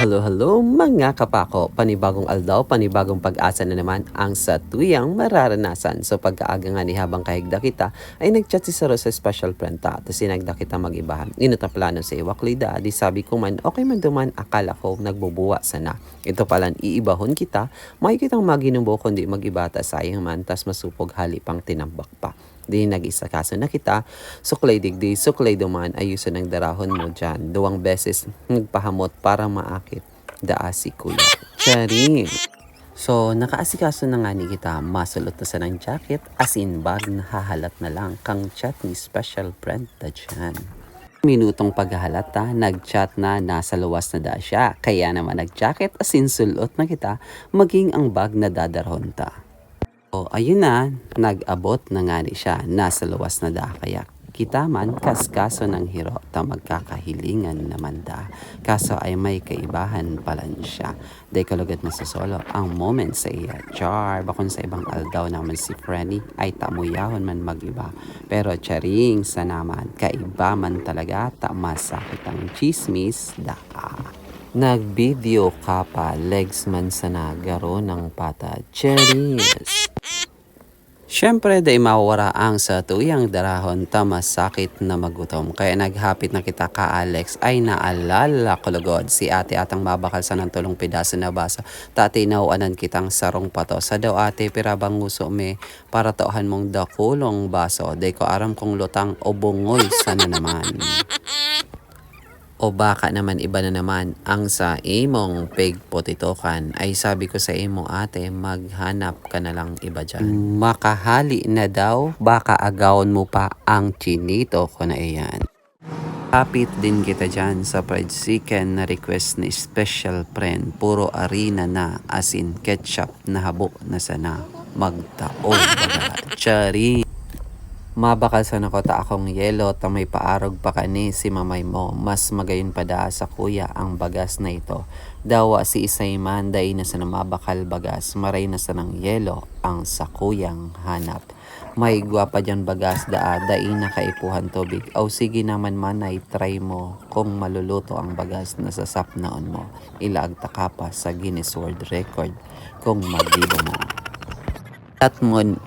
Hello mga kapako, panibagong aldaw, panibagong pag-asa na naman ang sa tuyang mararanasan. So pagkaaga nga ni habang kahigda kita ay nagchat si Saro sa special friend ta. Tapos sinagda kita mag-ibahan. Inutaplano sa iwaklida, di sabi ko man okay man duman akala ko nagbubuwa sana. Ito palan iibahon kita, may kitang maginubo kundi mag-ibata sayang man tas masupog halipang tinambak pa. Di nag-isa kaso na kita, suklay digdi, suklay duman, ayusan ang darahon mo dyan. 2 beses nagpahamot para maakit. Daasi kuya. Charing! So, nakaasikaso na nga ni kita, masulot na sa ng jacket, as in bag na hahalat na lang kang chat ni special friend ta dyan. Minutong paghahalata, nag-chat na nasa luwas na da siya. Kaya naman nag-jacket as in sulot na kita, maging ang bag na dadarhon ta. O ayun na, nag-abot na nga ni siya, nasa luwas na da kaya kita man kaskaso ng hiro ta magkakahilingan naman da. Kaso ay may kaibahan pala siya. Day kalugad na sa solo, ang moment sa iya. Char, bakon sa ibang aldaw naman si Frenny ay tamuyahon man mag-iba. Pero charing sa naman, kaiba man talaga ta masakit ang chismis da. Nag-video ka pa, legs man sa nagaro ng pata. Cheers! Siyempre, day mawara ang sa tuyang darahon tama sakit na magutom. Kaya naghapit na kita ka Alex ay naalala ko lugod. Si ate atang mabakal sa ng tulong pedaso na basa. Tati nauanan kitang sarong pato. Sa daw ate pirabang nguso me para tauhan mong dakulong baso. Day ko aram kong lutang o bungoy sana naman. O baka naman iba na naman ang sa imong pigpotitokan ay sabi ko sa imo ate maghanap ka na lang iba dyan. Makahali na daw baka agawon mo pa ang chinito ko na iyan. Kapit din kita dyan sa fried chicken na request ni special friend. Puro arena na asin ketchup na habo na sana magtao baga. Chari! Mabakal sa nakota akong yelo ta may paarog pa kani si mamay mo. Mas magayon pa da sa kuya ang bagas na ito. Dawa si isay man day na sa mabakal bagas. Maray na sa ng yelo ang sa kuyang hanap. May gwapa dyan bagas day na kaipuhan tubig. Aw sige naman manay try mo kung maluluto ang bagas na sa sapnaon mo. Ilaag taka pa sa Guinness World Record kung magibo mo. Tatmon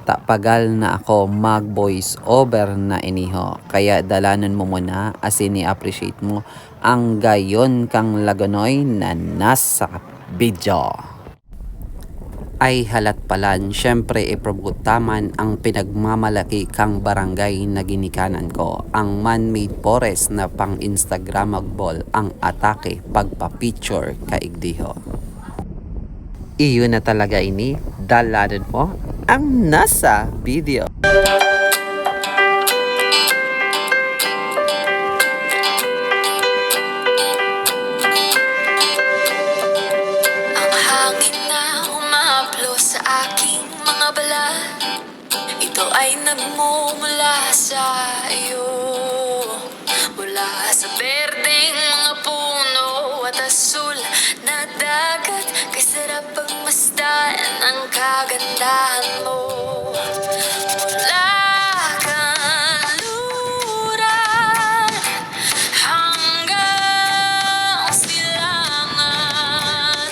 tapagal na ako mag voice over na iniho. Kaya dalanan mo muna asin i-appreciate mo ang gayon kang lagonoy na nasa video. Ay halat palan, syempre iprobutaman ang pinagmamalaki kang barangay na ginikanan ko. Ang man-made forest na pang Instagrammable ang atake pagpa-picture kaigdiho. Iyon na talaga ini, dalanan mo ang nasa video. Ang hangin na humaplo sa aking mga balat, ito ay nagmumula sa iyo. Mula sa berdeng mga puno at asul na dagat, kay sarap pagmasdan ang kagandahan mo. Mula kanluran hanggang silangan,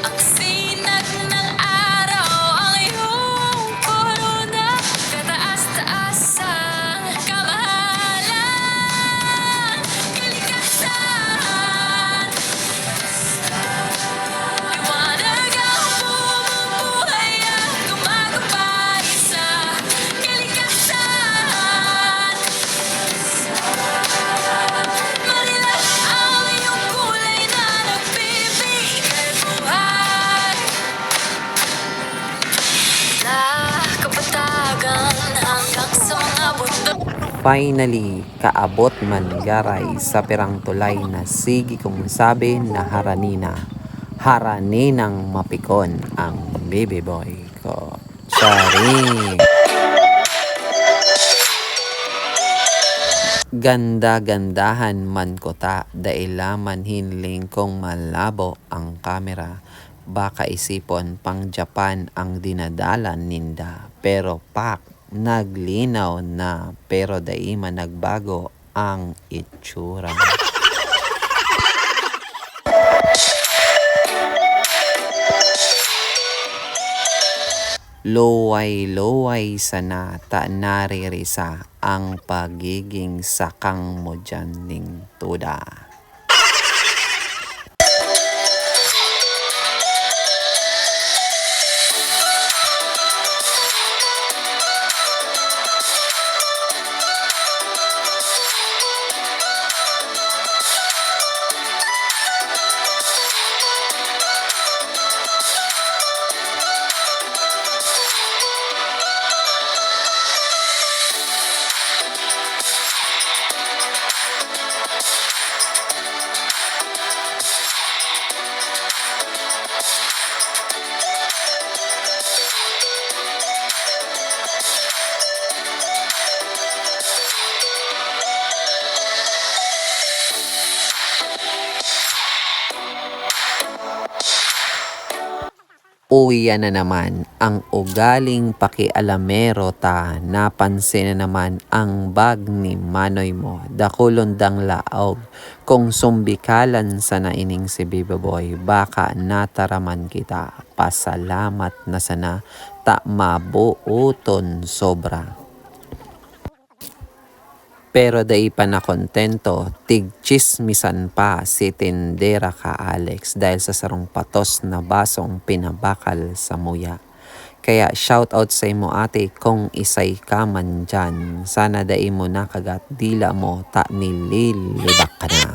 ang sinag ng araw ang iyong korona. Kataas-taasan, kamahalan, kalikasan. Liwanag ang bumubuhay at gumagabay sa kalikasan. Marilang ang iyong kulay na nagbibigay buhay. Mula Kapatagan hanggang sa mga bundok. Finally, kaabot man garay sa pirang tulay na sige kong sabi na haranina. Haraninang mapikon ang baby boy ko. Sorry! Ganda-gandahan man ko ta, dailaman hinling kong malabo ang kamera. Baka isipon pang Japan ang dinadalan ninda. Pero pak, naglinaw na pero daiman nagbago ang itsura. Luway-luway sana ta naririsa ang pagiging sakang mo dyan ning tuda. Uya na naman ang ugaling pakialamero ta, napansin na naman ang bag ni Manoy mo, dakulondang laog. Kung sumbikalan sa naining si Baby Boy, baka nataraman kita, pasalamat na sana, ta mabuuton sobra. Pero dai pa na kontento, tigchismisan pa si tindera ka Alex dahil sa sarong patos na basong pinabakal sa muya. Kaya shoutout sa imo ate kung isay ka man dyan. Sana dai mo nakagat dila mo ta nililibak ka na.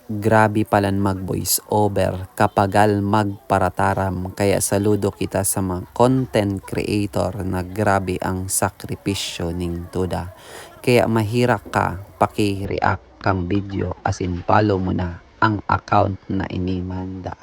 Grabe palan mag voice over kapagal magparataram, kaya saludo kita sa mga content creator na grabe ang sakripisyo ning tuda. Kaya mahirak ka paki-react kang video, as in follow mo na ang account na inimanda.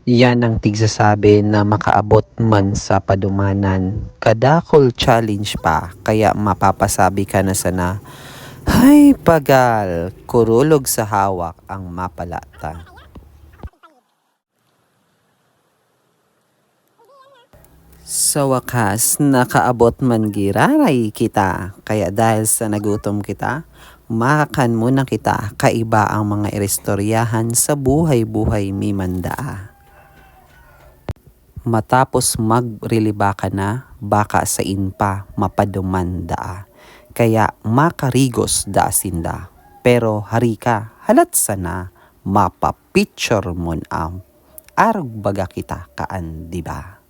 Yan ang tigsasabi na makaabot man sa padumanan. Kadakol challenge pa, kaya mapapasabi ka na sana, hay pagal, kurulog sa hawak ang mapalata. Sa wakas, nakaabot man giraray kita, kaya dahil sa nagutom kita, makakan muna kita, kaiba ang mga irestoryahan sa buhay-buhay mimanda. Matapos magreliba ka na, baka sa inpa mapadumanda. kaya makarigos da asinda. Pero hari ka, halat sana, mapapicture mon am. Arog baga kita kaan, di ba?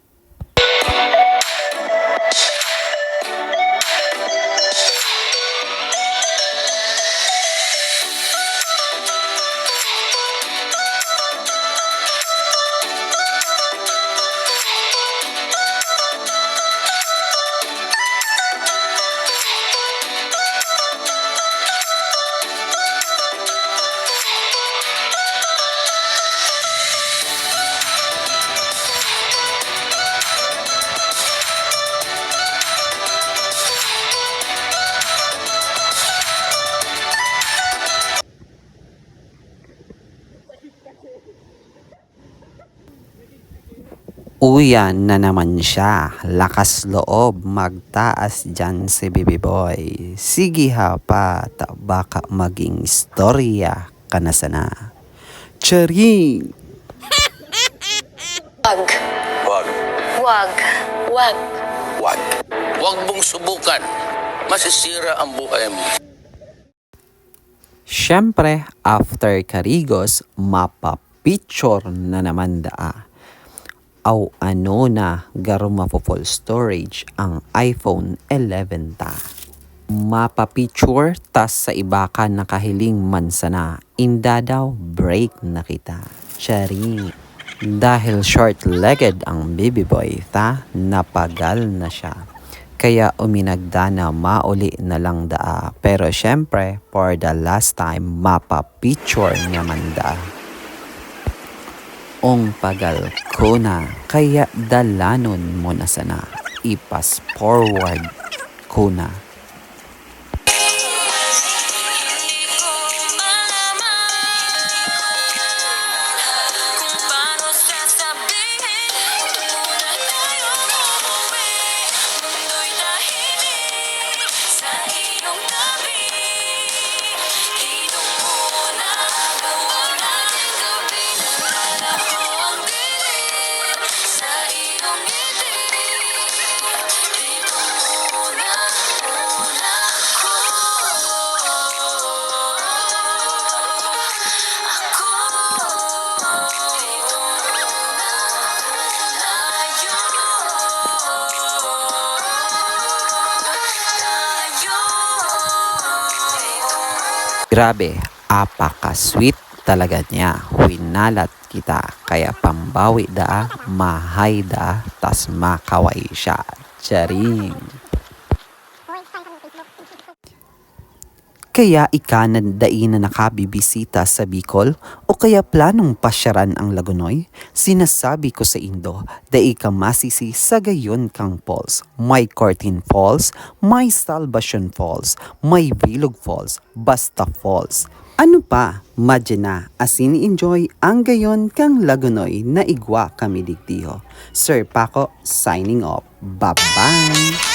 Uyan na naman siya, lakas loob magtaas dyan si Baby Boy. Sige ha pa, baka maging istorya ka na sana. Charing! Wag, Wag, wag, wag. wag. Wag mong subukan. Masisira ang buhay mo. Siyempre, after Karigos, mapapicture na naman daa. Aw ano na garuma po full storage ang iPhone 11 ta. Mapapicture tas sa iba ka nakahiling man sana. Inda daw break na kita. Charing. Dahil short-legged ang baby boy ta, napagal na siya. Kaya uminagda na mauli na lang daa. Pero syempre, for the last time, mapapicture naman daa. Ong pagal ko na, kaya dalanon mo na sana. Ipas forward ko na. Hindi ko malaman kung paano sasabihin. Muna tayong umuwi. Mundo'y tahimik sa iyong tabi. Dito muna buwanan gabi. Nalala ko ang dilim sa iyong ngiti. Dito muna ako. Grabe, apaka-sweet talaga niya. Winalat kita, kaya pambawi daa, mahay daa, tas makaway siya. Charing. Kaya ikanan dain na nakabibisita sa Bicol o kaya planong pasyaran ang Lagunoy? Sinasabi ko sa Indo, dai ka masisi sa gayon kang falls. May Cortin Falls, may Salvacion Falls, may Bilog Falls, basta falls. Ano pa? Madya na, asin enjoy ang gayon kang Lagunoy na igwa kami digtiho. Sir Paco, signing off. Bye-bye!